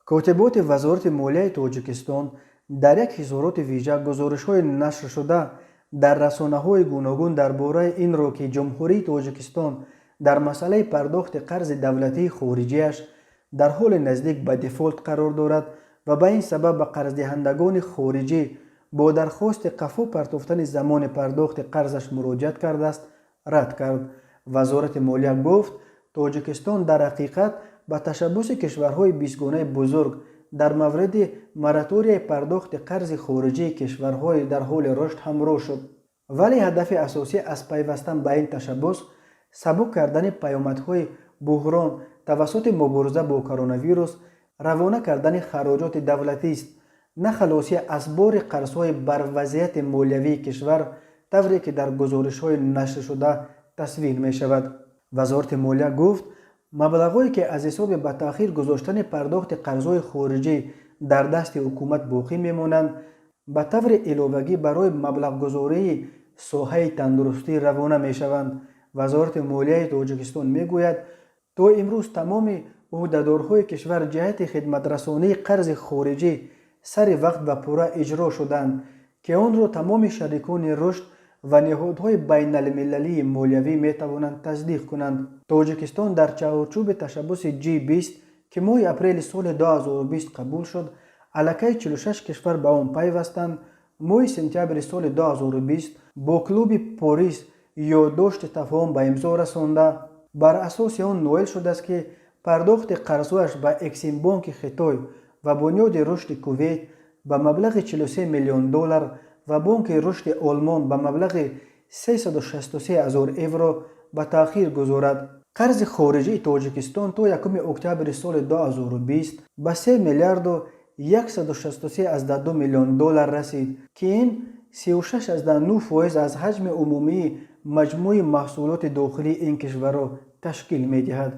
котиботи вазорати молияи тоҷикистон дар як ҳизороти виҷа гузоришҳои нашр шуда дар расонаҳои гуногун дар бораи инро ки ҷумҳурии тоҷикистон дар масъалаи пардохти қарзи давлатии хориҷиаш дар ҳоли наздик ба дефолт қарор дорад ва ба ин сабаб ба қарздиҳандагони хориҷӣ бо дархости қафо партофтани замони пардохти қарзаш муроҷиат кардааст рад кард. вазорати молия гуфт тоҷикистон дар ҳақиқат ба ташаббуси кишварҳои бистгунаи бузург дар мавриди мораторияи пардохти қарзи хориҷии кишварҳои дар ҳоли рушд ҳамроҳ шуд, вале ҳадафи асосӣ аз пайвастан ба ин ташаббус сабук кардани паёмадҳои буҳрон тавассути мубориза бо коронавирус, равона кардани хароҷоти давлатист, на халосӣ аз бори қарзҳои бар вазъияти молиявии кишвар тавре ки дар гузоришҳои нашршуда тасвир мешавад. вазорати молия гуфт маблағҳое ки аз ҳисоби ба таъхир гузоштани пардохти қарзҳои хориҷӣ дар дасти ҳукумат боқӣ мемонанд ба таври иловагӣ барои маблағгузории соҳаи тандурустӣ равона мешаванд. вазорати молияи тоҷикистон мегӯяд то имрӯз тамоми ӯҳдадорҳои кишвар ҷиҳати хидматрасонии қарзи хориҷӣ сари вақт ва пурра иҷро шуданд ки онро тамоми шарикони рушд ва неҳодҳои байналмилалии молиявӣ метавонанд тасдиқ кунанд. тоҷикистон дар чаҳорчӯби ташаббуси G20 ки моҳи апрели соли 2020 қабул шуд, аллакай 46 кишвар ба он пайвастанд. моҳи сентябри соли 2020 бо клуби Порис ёддошти тафоҳум ба имзо расонда, бар асоси он ноил шудааст ки пардохти қарзҳояш ба Эксимбонки Хитой ва бунёди рушди Кувейт ба маблағи $43 миллион ва бонки рушди Олмон ба маблағи €363,000 ба таъхир гузорад. қарзи хориҷии тоҷикистон то 1 октябри соли 2020 ба $3 миллиард $163,2 миллион расид ки ин 36.9% аз ҳаҷми умумии маҷмӯи маҳсулоти дохилии ин кишварро ташкил медиҳад.